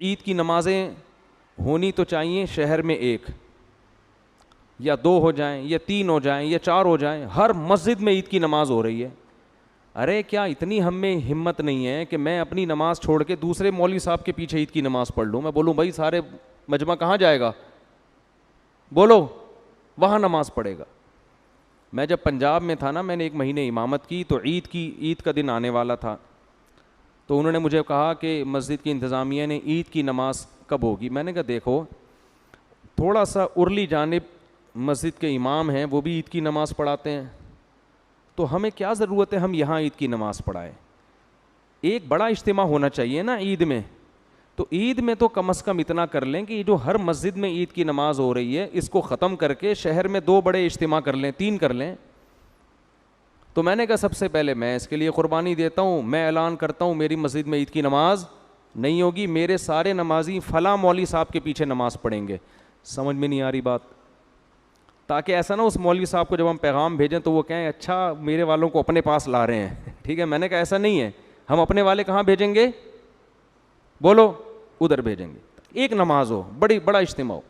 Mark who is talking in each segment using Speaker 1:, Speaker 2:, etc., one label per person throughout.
Speaker 1: عید کی نمازیں ہونی تو چاہیے شہر میں ایک یا دو ہو جائیں یا تین ہو جائیں یا چار ہو جائیں، ہر مسجد میں عید کی نماز ہو رہی ہے. ارے کیا اتنی ہم میں ہمت نہیں ہے کہ میں اپنی نماز چھوڑ کے دوسرے مولوی صاحب کے پیچھے عید کی نماز پڑھ لوں؟ میں بولوں بھائی سارے مجمع کہاں جائے گا؟ بولو وہاں نماز پڑھے گا. میں جب پنجاب میں تھا نا، میں نے ایک مہینے امامت کی، تو عید کا دن آنے والا تھا. تو انہوں نے مجھے کہا کہ مسجد کی انتظامیہ نے عید کی نماز کب ہوگی؟ میں نے کہا دیکھو تھوڑا سا ارلی جانب مسجد کے امام ہیں، وہ بھی عید کی نماز پڑھاتے ہیں، تو ہمیں کیا ضرورت ہے ہم یہاں عید کی نماز پڑھائیں؟ ایک بڑا اجتماع ہونا چاہیے نا عید میں. تو عید میں تو کم از کم اتنا کر لیں کہ یہ جو ہر مسجد میں عید کی نماز ہو رہی ہے اس کو ختم کر کے شہر میں 2 بڑے اجتماع کر لیں، 3 کر لیں. تو میں نے کہا سب سے پہلے میں اس کے لیے قربانی دیتا ہوں، میں اعلان کرتا ہوں میری مسجد میں عید کی نماز نہیں ہوگی، میرے سارے نمازی فلاں مولوی صاحب کے پیچھے نماز پڑھیں گے. سمجھ میں نہیں آ رہی بات؟ تاکہ ایسا نہ اس مولوی صاحب کو جب ہم پیغام بھیجیں تو وہ کہیں اچھا میرے والوں کو اپنے پاس لا رہے ہیں. ٹھیک ہے، میں نے کہا ایسا نہیں ہے، ہم اپنے والے کہاں بھیجیں گے؟ بولو ادھر بھیجیں گے. ایک نماز ہو، بڑا اجتماع ہو.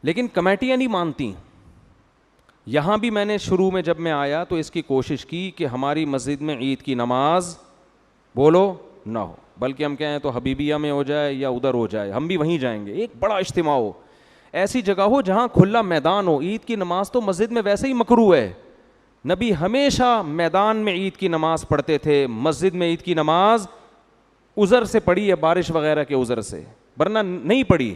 Speaker 1: لیکن کمیٹیاں نہیں مانتی. یہاں بھی میں نے شروع میں جب میں آیا تو اس کی کوشش کی کہ ہماری مسجد میں عید کی نماز بولو نہ ہو، بلکہ ہم کہیں تو حبیبیہ میں ہو جائے یا ادھر ہو جائے، ہم بھی وہیں جائیں گے. ایک بڑا اجتماع ہو، ایسی جگہ ہو جہاں کھلا میدان ہو. عید کی نماز تو مسجد میں ویسے ہی مکروہ ہے. نبی ہمیشہ میدان میں عید کی نماز پڑھتے تھے، مسجد میں عید کی نماز عذر سے پڑھی ہے، بارش وغیرہ کے عذر سے، ورنہ نہیں پڑھی.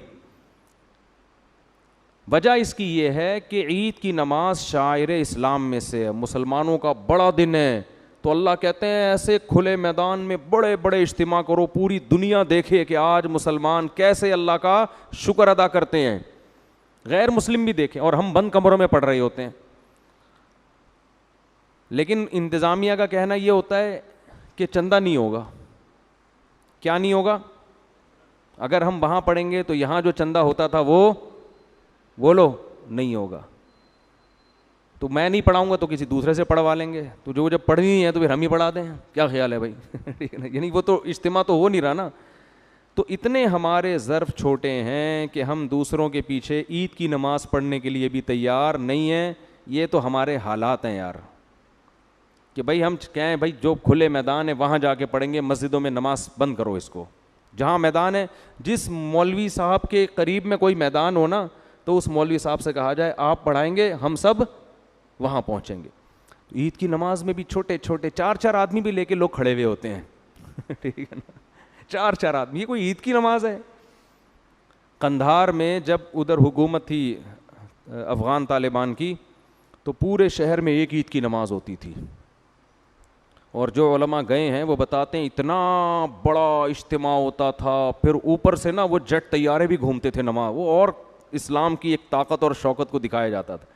Speaker 1: وجہ اس کی یہ ہے کہ عید کی نماز شعائر اسلام میں سے ہے، مسلمانوں کا بڑا دن ہے. تو اللہ کہتے ہیں ایسے کھلے میدان میں بڑے بڑے اجتماع کرو، پوری دنیا دیکھے کہ آج مسلمان کیسے اللہ کا شکر ادا کرتے ہیں، غیر مسلم بھی دیکھیں. اور ہم بند کمروں میں پڑھ رہے ہوتے ہیں. لیکن انتظامیہ کا کہنا یہ ہوتا ہے کہ چندہ نہیں ہوگا. کیا نہیں ہوگا؟ اگر ہم وہاں پڑھیں گے تو یہاں جو چندہ ہوتا تھا وہ بولو نہیں ہوگا. تو میں نہیں پڑھاؤں گا تو کسی دوسرے سے پڑھوا لیں گے. تو جو جب پڑھنی ہے تو پھر ہم ہی پڑھا دیں. کیا خیال ہے بھائی؟ یعنی وہ تو اجتماع تو ہو نہیں رہا نا. تو اتنے ہمارے ظرف چھوٹے ہیں کہ ہم دوسروں کے پیچھے عید کی نماز پڑھنے کے لیے بھی تیار نہیں ہیں. یہ تو ہمارے حالات ہیں یار، کہ بھائی ہم کہیں بھائی جو کھلے میدان ہے وہاں جا کے پڑھیں گے، مسجدوں میں نماز بند کرو اس کو. جہاں میدان ہے، جس مولوی صاحب کے قریب میں کوئی میدان ہو نا تو اس مولوی صاحب سے کہا جائے آپ پڑھائیں گے، ہم سب وہاں پہنچیں گے. عید کی نماز میں بھی چھوٹے چھوٹے 4 آدمی بھی لے کے لوگ کھڑے ہوئے ہوتے ہیں. ٹھیک ہے نا، 4 آدمی. یہ کوئی عید کی نماز ہے؟ قندھار میں جب ادھر حکومت تھی افغان طالبان کی تو پورے شہر میں ایک عید کی نماز ہوتی تھی. اور جو علماء گئے ہیں وہ بتاتے ہیں اتنا بڑا اجتماع ہوتا تھا. پھر اوپر سے نا وہ جٹ طیارے بھی گھومتے تھے نماز، وہ اور اسلام کی ایک طاقت اور شوکت کو دکھایا جاتا تھا.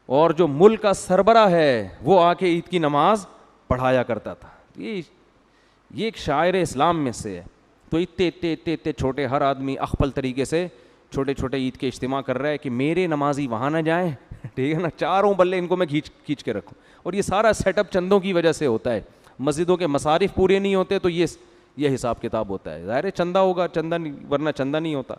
Speaker 1: اور جو ملک کا سربراہ ہے وہ آ کے عید کی نماز پڑھایا کرتا تھا. یہ ایک شاعر اسلام میں سے ہے. تو اتنے چھوٹے، ہر آدمی اخپل طریقے سے چھوٹے چھوٹے عید کے اجتماع کر رہا ہے کہ میرے نمازی وہاں نہ جائیں. ٹھیک ہے نا، چاروں بلے ان کو میں کھینچ کے رکھوں. اور یہ سارا سیٹ اپ چندوں کی وجہ سے ہوتا ہے. مسجدوں کے مصارف پورے نہیں ہوتے تو یہ حساب کتاب ہوتا ہے. ظاہر ہے چندہ ہوگا، چندہ نہیں ورنہ چندہ نہیں ہوتا.